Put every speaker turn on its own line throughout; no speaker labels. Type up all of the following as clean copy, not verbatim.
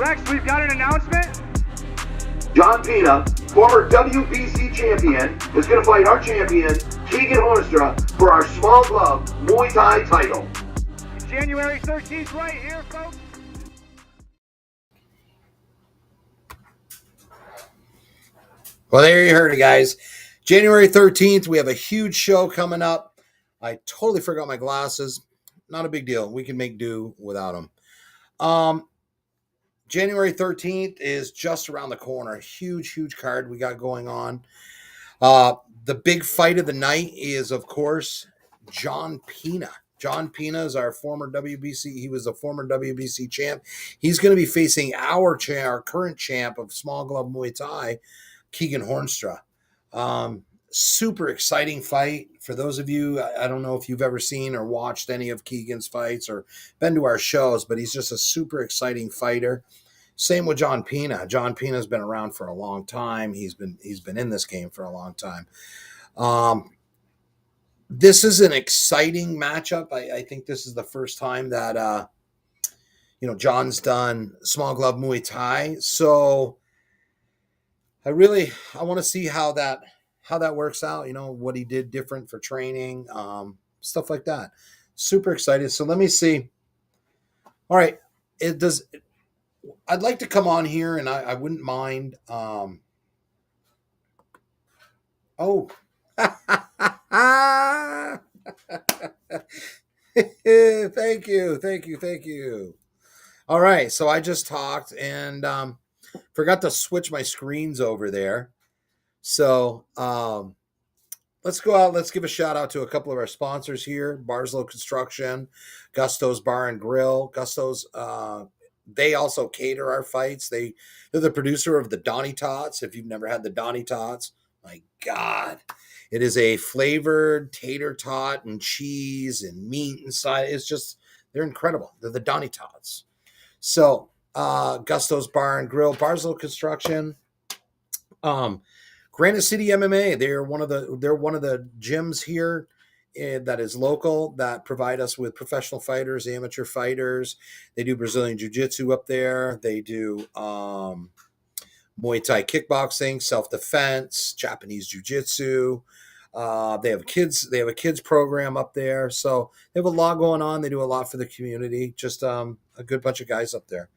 Rex, we've got an announcement.
John Pena, former WBC champion, is going to fight our champion, Keegan Hornstra, for our small glove Muay Thai title.
January 13th right here, folks.
Well, there you heard it, guys. January 13th, we have a huge show coming up. I totally forgot my glasses. Not a big deal. We can make do without them. January 13th is just around the corner. Huge, huge card we got going on. The big fight of the night is, of course, John Pena. John Pena is our former WBC. He was a former WBC champ. He's going to be facing our current champ of small glove Muay Thai, Keegan Hornstra. Super exciting fight. For those of you, I don't know if you've ever seen or watched any of Keegan's fights or been to our shows, but he's just a super exciting fighter. Same with John Pena. John Pena's been around for a long time. He's been in this game for a long time. This is an exciting matchup. I think this is the first time that John's done small glove Muay Thai. So I want to see how that works out. What he did different for training, stuff like that. Super excited. So let me see. All right, I'd like to come on here, and I wouldn't mind. Thank you. All right, so I just talked and forgot to switch my screens over there. So let's go out. Let's give a shout out to a couple of our sponsors here: Barslow Construction, Gusto's Bar and Grill. Gusto's, they also cater our fights. They're the producer of the Donny Tots. If you've never had the Donny Tots, my God, it is a flavored tater tot and cheese and meat inside. They're incredible. They're the Donny Tots. So Gusto's Bar and Grill, Barslow Construction, Granite City MMA. They're one of the gyms here that is local that provide us with professional fighters, amateur fighters. They do Brazilian Jiu-Jitsu up there. They do Muay Thai kickboxing, self-defense, Japanese Jiu-Jitsu. They have a kids program up there. So they have a lot going on. They do a lot for the community. Just a good bunch of guys up there.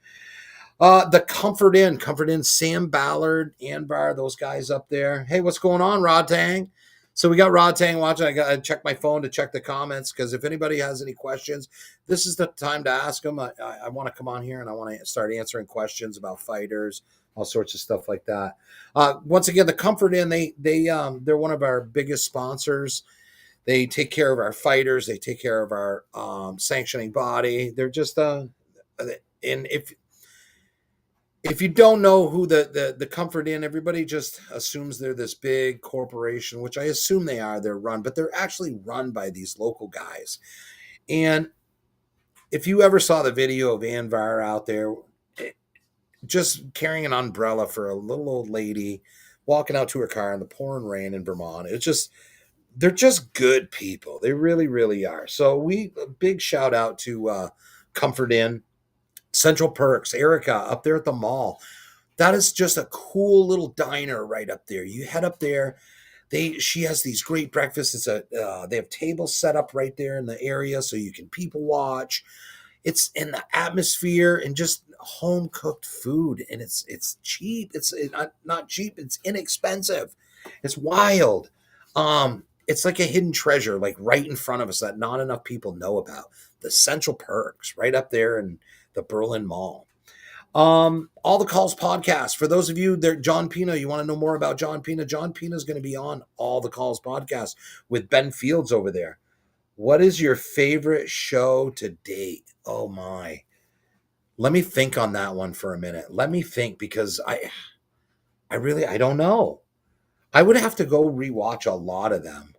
The Comfort Inn, Sam Ballard, Anbar, those guys up there. Hey, what's going on, Rod Tang? So we got Rod Tang watching. I got to check my phone to check the comments, because if anybody has any questions, this is the time to ask them. I want to come on here and I want to start answering questions about fighters, all sorts of stuff like that. Once again, the Comfort Inn, they're one of our biggest sponsors. They take care of our fighters. They take care of our sanctioning body. They're just and if you don't know who the Comfort Inn, everybody just assumes they're this big corporation, which I assume they are. But they're actually run by these local guys. And if you ever saw the video of Anvar out there just carrying an umbrella for a little old lady walking out to her car in the pouring rain in Vermont, they're just good people. They really, really are. So a big shout out to Comfort Inn. Central Perks, Erica up there at the mall. That is just a cool little diner right up there. You head up there. She has these great breakfasts. They have tables set up right there in the area so you can people watch. It's in the atmosphere and just home cooked food, and it's cheap. It's not cheap. It's inexpensive. It's wild. It's like a hidden treasure, like right in front of us that not enough people know about. The Central Perks right up there in the Berlin Mall. All the Calls podcast. For those of you there, John Pena, you want to know more about John Pena? John Pena is going to be on All the Calls podcast with Ben Fields over there. What is your favorite show to date? Oh my. Let me think on that one for a minute. Let me think, because I don't know. I would have to go rewatch a lot of them.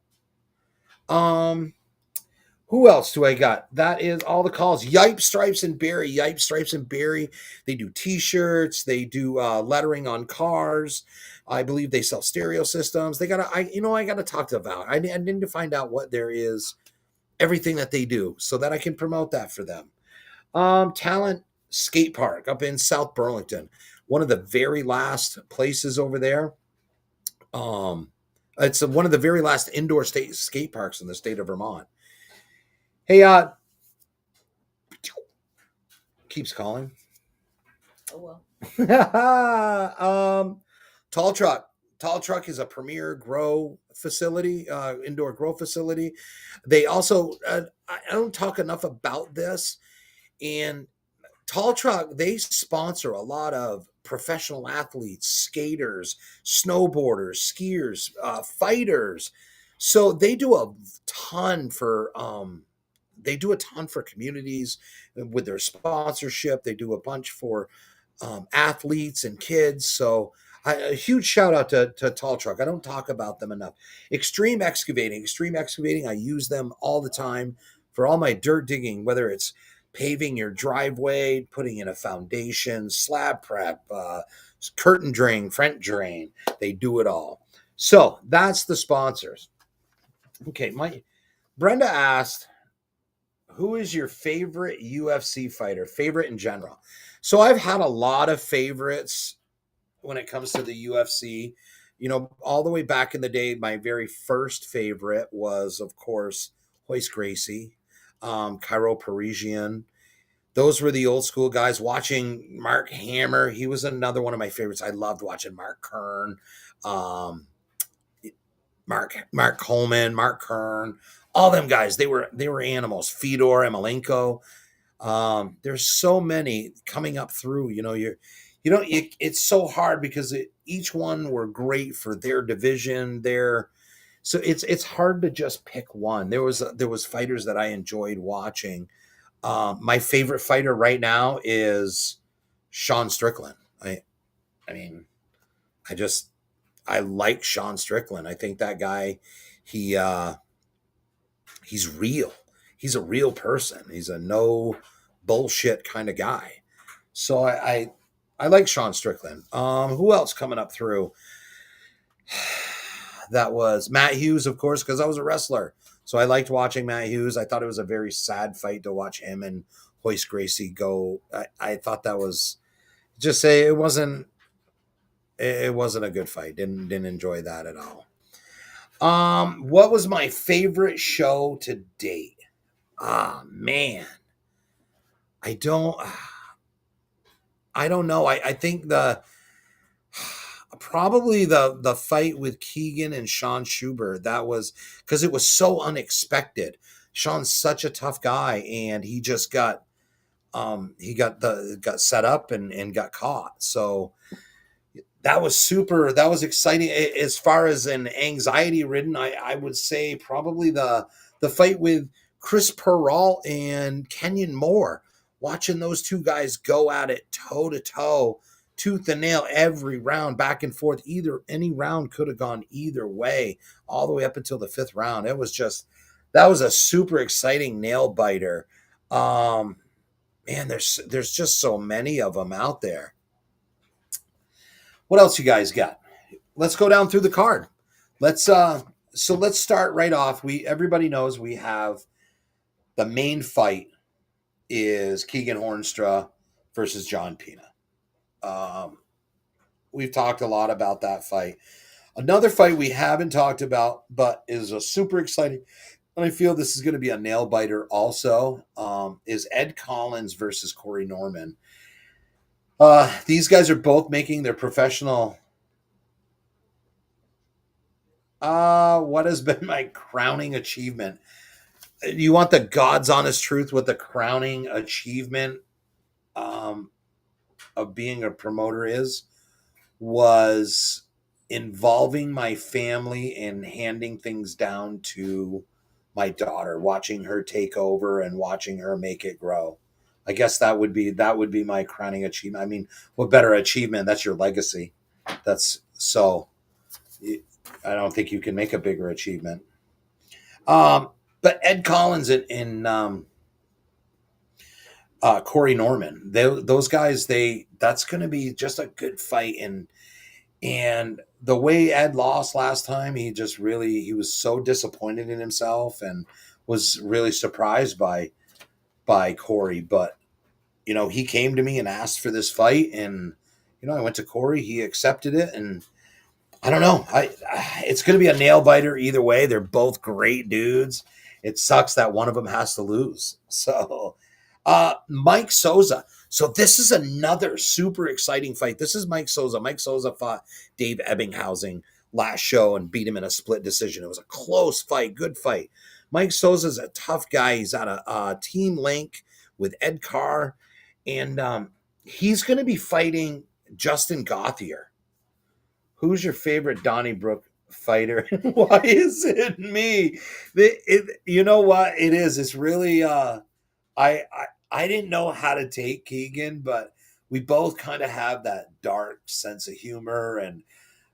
Who else do I got? That is All the Calls. Yipe, Stripes, and Berry. Yipe, Stripes, and Berry. They do T-shirts. They do lettering on cars. I believe they sell stereo systems. I got to talk to Val. I need to find out what there is, everything that they do, so that I can promote that for them. Talent skate park up in South Burlington, one of the very last places over there. It's one of the very last indoor skate parks in the state of Vermont. Hey, keeps calling.
Oh well.
Tall Truck. Tall Truck is a premier grow facility, indoor grow facility. They also, I don't talk enough about this. And Tall Truck, they sponsor a lot of professional athletes, skaters, snowboarders, skiers, fighters. So they do a ton for communities with their sponsorship. They do a bunch for athletes and kids. So a huge shout out to Tall Truck. I don't talk about them enough. Extreme Excavating. I use them all the time for all my dirt digging, whether it's paving your driveway, putting in a foundation, slab prep, curtain drain, front drain. They do it all. So that's the sponsors. Okay, Brenda asked, who is your favorite UFC fighter? Favorite in general. So I've had a lot of favorites when it comes to the UFC. You know, all the way back in the day, my very first favorite was, of course, Royce Gracie, Cairo Parisian. Those were the old school guys. Watching Mark Hammer, he was another one of my favorites. I loved watching Mark Kern, Mark Coleman, Mark Kern, all them guys. They were animals. Fedor Emelianenko. There's so many coming up through. You know, it's so hard because each one were great for their division. So it's hard to just pick one. There was fighters that I enjoyed watching. My favorite fighter right now is Sean Strickland. I mean, I like Sean Strickland. I think that guy, he's real. He's a real person. He's a no bullshit kind of guy. So I like Sean Strickland. Who else coming up through? That was Matt Hughes, of course, because I was a wrestler. So I liked watching Matt Hughes. I thought it was a very sad fight to watch him and Royce Gracie go. I thought that was it wasn't a good fight. Didn't enjoy that at all. What was my favorite show to date? Man. I don't know. I think probably the fight with Keegan and Sean Schubert, that was because it was so unexpected. Sean's such a tough guy, and he just got set up and got caught. So that was exciting. As far as an anxiety ridden, I would say probably the fight with Chris Peral and Kenyon Moore. Watching those two guys go at it toe to toe, tooth and nail every round, back and forth. Any round could have gone either way, all the way up until the fifth round. That was a super exciting nail biter. Man, there's just so many of them out there. What else you guys got? Let's go down through the card. Let's start right off. Everybody knows we have the main fight is Keegan Hornstra versus John Pena. We've talked a lot about that fight. Another fight we haven't talked about, but is a super exciting, and I feel this is going to be a nail biter also, is Ed Collins versus Corey Norman. These guys are both making their professional. What has been my crowning achievement? You want the God's honest truth? What the crowning achievement of being a promoter was involving my family and handing things down to my daughter, watching her take over and watching her make it grow. I guess that would be my crowning achievement. I mean, what better achievement? That's your legacy. I don't think you can make a bigger achievement. But Ed Collins and Corey Norman, those guys, that's going to be just a good fight. And the way Ed lost last time, he was so disappointed in himself and was really surprised by Corey. But he came to me and asked for this fight, and I went to Corey. He accepted it, and I don't know. It's going to be a nail biter either way. They're both great dudes. It sucks that one of them has to lose. So, Mike Souza. So this is another super exciting fight. This is Mike Souza. Mike Souza fought Dave Ebbinghausen last show and beat him in a split decision. It was a close fight, good fight. Mike Souza's a tough guy. He's on a team link with Ed Carr, and he's going to be fighting Justin Gauthier. Who's your favorite Donnybrook fighter? Why is it me? You know what it is? It's really I didn't know how to take Keegan, but we both kind of have that dark sense of humor, and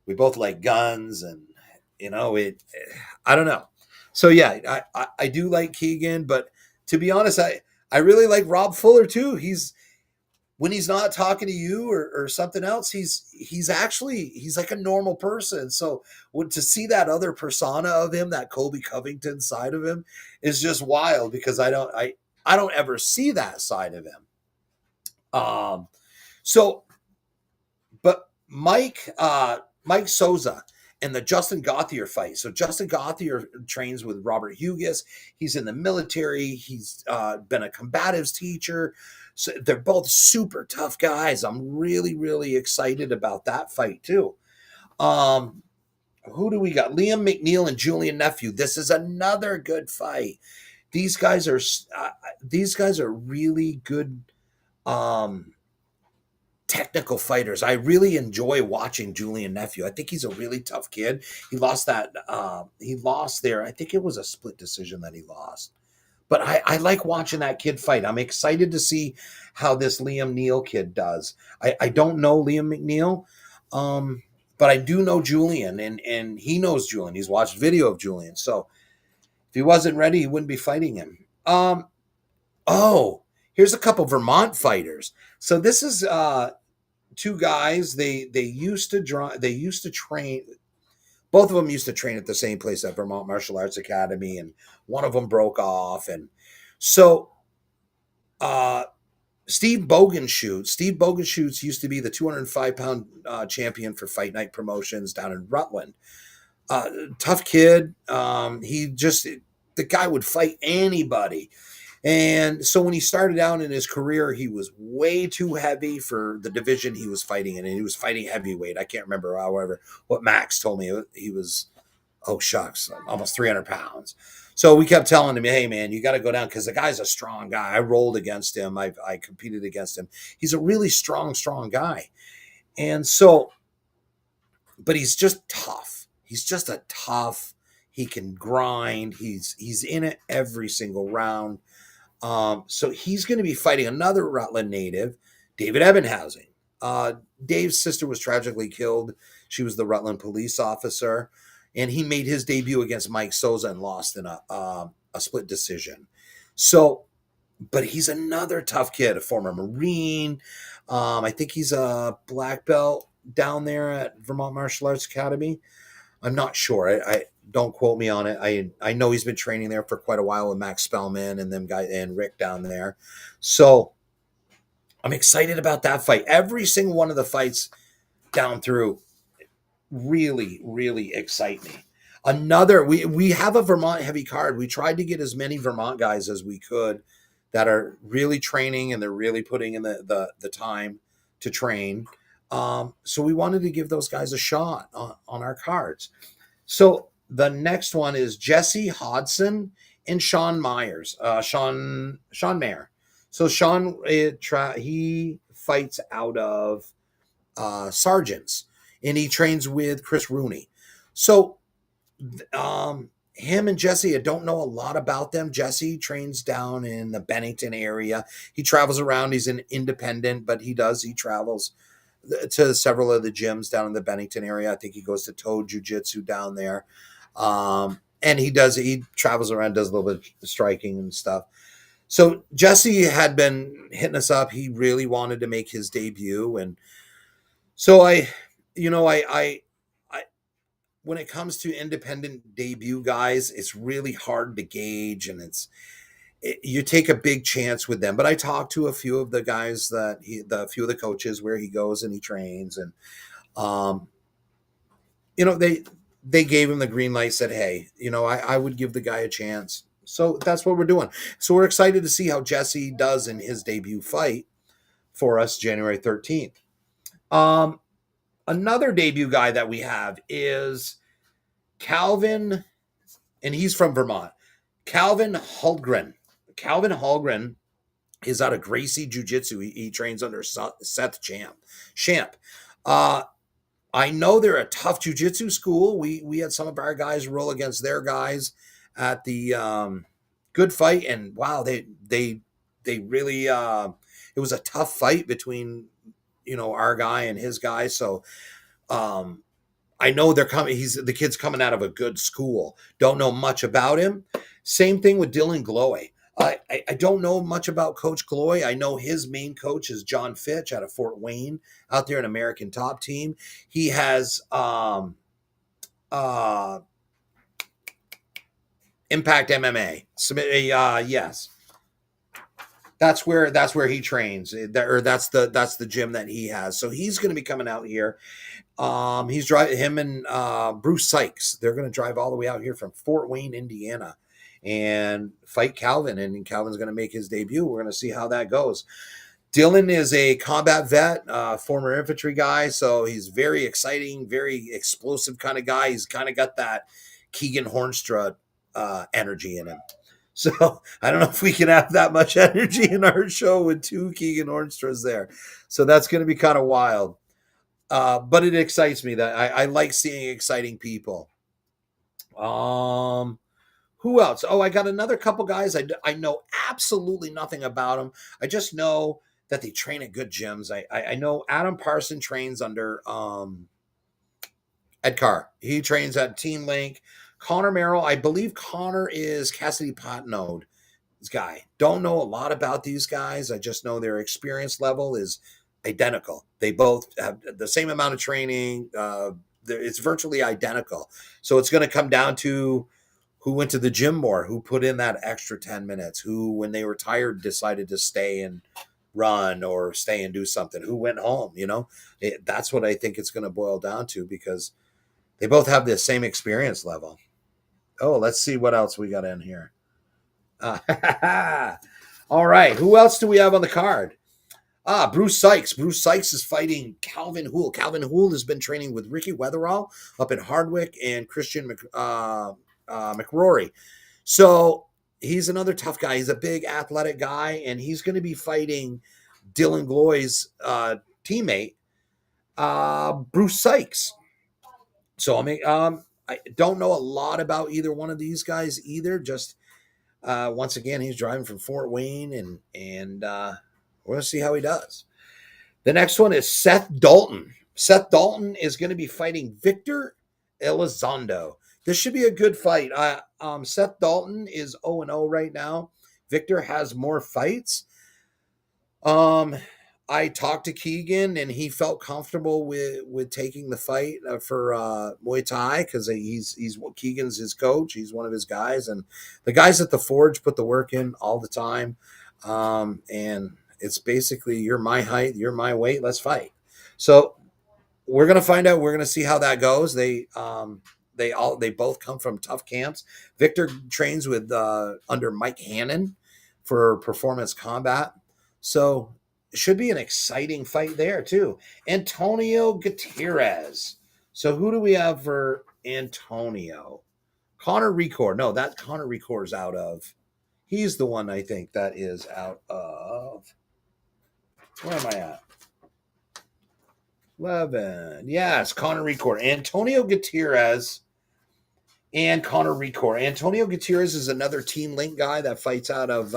we both like guns, and it. I don't know. So yeah, I do like Keegan, but to be honest, I really like Rob Fuller too. When he's not talking to you or something else, he's like a normal person. So to see that other persona of him, that Colby Covington side of him, is just wild, because I don't ever see that side of him. But Mike Souza and the Justin Gauthier fight. So Justin Gauthier trains with Robert Hughes. He's in the military. He's been a combatives teacher. So they're both super tough guys. I'm really, really excited about that fight too. Who do we got? Liam McNeil and Julian Nephew. This is another good fight. These guys are really good technical fighters. I really enjoy watching Julian Nephew. I think he's a really tough kid. He lost there. I think it was a split decision that he lost. But I like watching that kid fight. I'm excited to see how this Liam Neal kid does. I don't know Liam McNeil, but I do know Julian, and he knows Julian. He's watched video of Julian. So if he wasn't ready, he wouldn't be fighting him. Here's a couple Vermont fighters. So this is two guys. They used to train. Both of them used to train at the same place at Vermont Martial Arts Academy, and one of them broke off. And so Steve Bogenschutz used to be the 205-pound champion for Fight Night Promotions down in Rutland. Tough kid. The guy would fight anybody. And so when he started out in his career, he was way too heavy for the division he was fighting in, and he was fighting heavyweight. I can't remember, however, what Max told me. He was, almost 300 pounds. So we kept telling him, hey, man, you got to go down, because the guy's a strong guy. I rolled against him. I competed against him. He's a really strong guy. And so, but he's just tough. He's just a tough. He can grind. He's in it every single round. So he's going to be fighting another Rutland native, David Ebbinghausen. Dave's sister was tragically killed. She was the Rutland police officer, and he made his debut against Mike Souza and lost in a split decision. So, but he's another tough kid, a former Marine. I think he's a black belt down there at Vermont Martial Arts Academy. I'm not sure. I don't quote me on it. I know he's been training there for quite a while with Max Spellman and them guys and Rick down there. So I'm excited about that fight. Every single one of the fights down through really, really excite me. We have a Vermont heavy card. We tried to get as many Vermont guys as we could that are really training, and they're really putting in the time to train. So we wanted to give those guys a shot on our cards. So the next one is Jesse Hodson and Sean Myers. Sean Mayer. So Sean, he fights out of Sargents, and he trains with Chris Rooney. So him and Jesse, I don't know a lot about them. Jesse trains down in the Bennington area. He travels around. He's an independent, but he travels to several of the gyms down in the Bennington area. I think he goes to Toe Jiu-Jitsu down there. And he travels around, does a little bit of striking and stuff. So Jesse had been hitting us up. He really wanted to make his debut. And so I when it comes to independent debut guys, it's really hard to gauge, and you take a big chance with them. But I talked to a few of the guys a few of the coaches where he goes and he trains, and um, they gave him the green light, said, hey, I would give the guy a chance. So that's what we're doing. So we're excited to see how Jesse does in his debut fight for us January 13th. Another debut guy that we have is Calvin, and he's from Vermont. Calvin Hultgren. Calvin Hultgren is out of Gracie Jiu-Jitsu. He trains under Seth Champ. I know they're a tough jiu-jitsu school. We had some of our guys roll against their guys at the Good Fight, and wow, they really it was a tough fight between our guy and his guy. So I know they're coming. The kid's coming out of a good school. Don't know much about him. Same thing with Dylan Gloy. I don't know much about Coach Gloy. I know his main coach is John Fitch out of Fort Wayne, out there, an American Top Team. He has Impact MMA. Yes, that's where he trains. That's the gym that he has. So he's going to be coming out here. He's driving him and Bruce Sykes. They're going to drive all the way out here from Fort Wayne, Indiana, and fight Calvin. And Calvin's going to make his debut. We're going to see how that goes. Dylan is a combat vet, former infantry guy, so he's very exciting, very explosive kind of guy. He's kind of got that Keegan Hornstra energy in him. So I don't know if we can have that much energy in our show with two Keegan Hornstras there. So that's going to be kind of wild. But it excites me that I like seeing exciting people. Who else? Oh, I got another couple guys. I know absolutely nothing about them. I just know that they train at good gyms. I know Adam Parson trains under Ed Carr. He trains at Team Link. Connor Merrill, I believe Connor is Cassidy Potnode's guy. Don't know a lot about these guys. I just know their experience level is identical. They both have the same amount of training. It's virtually identical. So it's going to come down to who went to the gym more, who put in that extra 10 minutes, who, when they were tired, decided to stay and run or stay and do something, who went home. That's what I think it's going to boil down to, because they both have the same experience level. Oh, let's see what else we got in here. All right. Who else do we have on the card? Bruce Sykes. Bruce Sykes is fighting Calvin Houle. Calvin Houle has been training with Ricky Weatherall up in Hardwick and Christian McRory. So he's another tough guy. He's a big athletic guy, and he's going to be fighting Dylan Gloy's teammate, Bruce Sykes. So I don't know a lot about either one of these guys either. Just once again, he's driving from Fort Wayne, and we're going to see how he does. The next one is Seth Dalton. Seth Dalton is going to be fighting Victor Elizondo. This should be a good fight. Seth Dalton is 0-0 right now. Victor has more fights. I talked to Keegan, and he felt comfortable with taking the fight for Muay Thai, because Keegan's his coach. He's one of his guys, and the guys at the Forge put the work in all the time. And it's basically, you're my height, you're my weight, let's fight. So we're gonna find out. We're gonna see how that goes. They both come from tough camps. Victor trains with under Mike Hannon for Performance Combat. So it should be an exciting fight there too. Antonio Gutierrez. So who do we have for Antonio? Connor Record. No, that Connor Record's out of. He's the one, I think, that is out of. Where am I at? 11. Yes, Connor Record. Antonio Gutierrez and Connor Record. Antonio Gutierrez is another Team Link guy that fights out of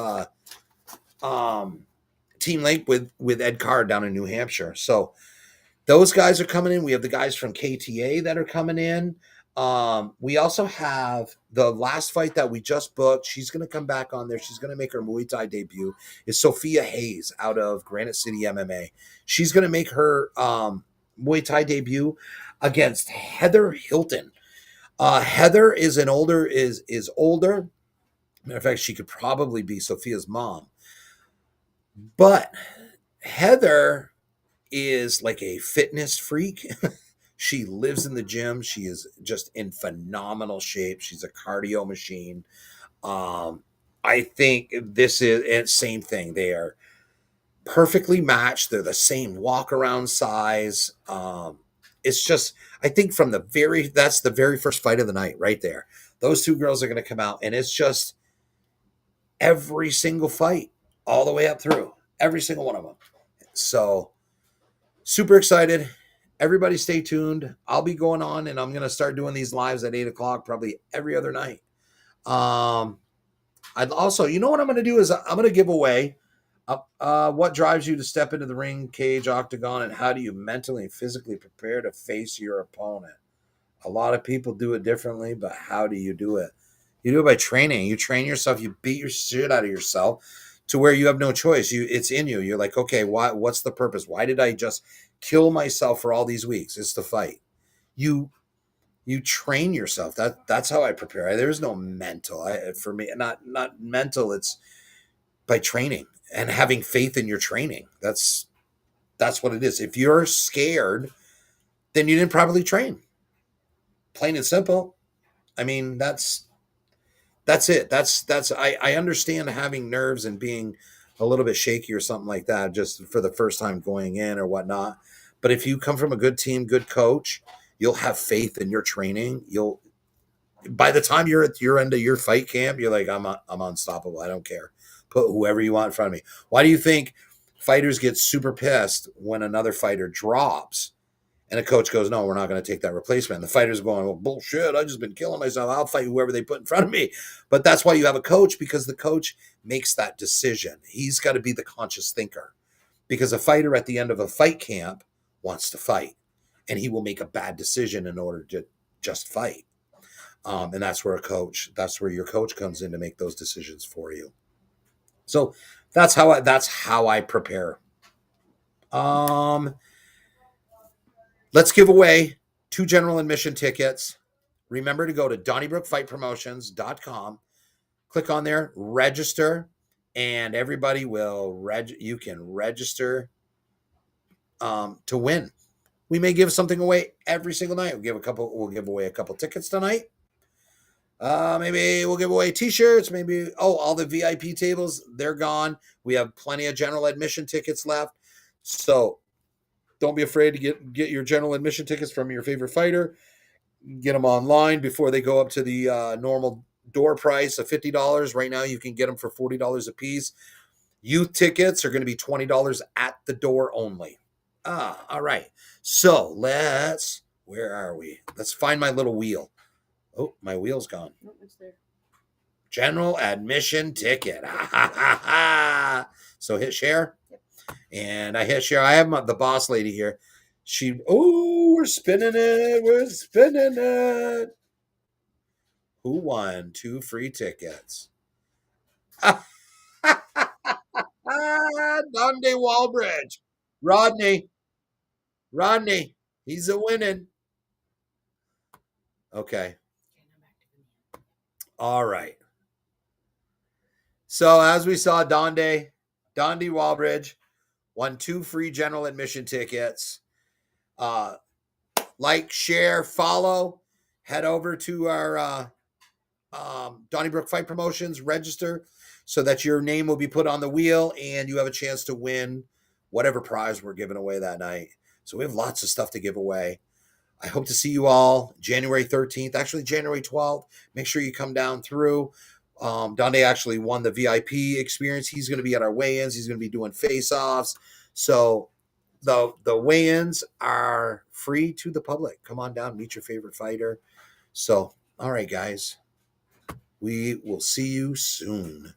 Team Link with Ed Carr down in New Hampshire. So those guys are coming in. We have the guys from KTA that are coming in. We also have the last fight that we just booked. She's going to come back on there. She's going to make her Muay Thai debut. Is Sophia Hayes out of Granite City MMA. She's going to make her Muay Thai debut against Heather Hilton. Heather is older. Matter of fact, she could probably be Sophia's mom. But Heather is like a fitness freak. She lives in the gym. She is just in phenomenal shape. She's a cardio machine. I think this is and same thing. They are perfectly matched. They're the same walk around size. It's just I think from that's the very first fight of the night right there. Those two girls are going to come out, and it's just every single fight all the way up through every single one of them. So super excited. Everybody stay tuned. I'll be going on and I'm going to start doing these lives at 8:00 probably every other night. I'd also, you know what I'm going to do is I'm going to give away what drives you to step into the ring, cage, octagon, and how do you mentally and physically prepare to face your opponent? A lot of people do it differently, but how do you do it? You do it by training. You train yourself. You beat your shit out of yourself to where you have no choice. It's in you. You're like, okay, what's the purpose? Why did I just kill myself for all these weeks? It's the fight. You train yourself. That's how I prepare. There's no mental. For me, not mental. It's by training and having faith in your training. That's what it is. If you're scared, then you didn't properly train. Plain and simple. I mean, that's it. I understand having nerves and being a little bit shaky or something like that just for the first time going in or whatnot. But if you come from a good team, good coach, you'll have faith in your training. By the time you're at your end of your fight camp, you're like, I'm unstoppable. I don't care. Put whoever you want in front of me. Why do you think fighters get super pissed when another fighter drops? And a coach goes, no, we're not going to take that replacement. And the fighter's going, well, bullshit. I've just been killing myself. I'll fight whoever they put in front of me. But that's why you have a coach, because the coach makes that decision. He's got to be the conscious thinker, because a fighter at the end of a fight camp wants to fight, and he will make a bad decision in order to just fight. And that's where your coach comes in to make those decisions for you. So that's how I prepare. Let's give away 2 general admission tickets. Remember to go to DonnyBrookFightPromotions.com. Click on there, register, and everybody will you can register to win. We may give something away every single night. We'll give away a couple tickets tonight. Maybe we'll give away t-shirts. Maybe all the VIP tables, they're gone. We have plenty of general admission tickets left. So don't be afraid to get your general admission tickets from your favorite fighter. Get them online before they go up to the normal door price of $50. Right now, you can get them for $40 a piece. Youth tickets are going to be $20 at the door only. All right. So where are we? Let's find my little wheel. Oh, my wheel's gone.
Nope, it's there.
General admission ticket. So hit share.
Yep.
And I hit share. I have the boss lady here. We're spinning it. Who won 2 free tickets? Donde Walbridge. Rodney. He's a winning. Okay. All right. So as we saw, Donde Walbridge won 2 free general admission tickets. Like, share, follow, head over to our Donnybrook Fight Promotions, register so that your name will be put on the wheel and you have a chance to win whatever prize we're giving away that night. So we have lots of stuff to give away. I hope to see you all January 13th, actually January 12th. Make sure you come down through. Donde actually won the VIP experience. He's going to be at our weigh-ins. He's going to be doing face-offs. So the weigh-ins are free to the public. Come on down, meet your favorite fighter. So, all right, guys. We will see you soon.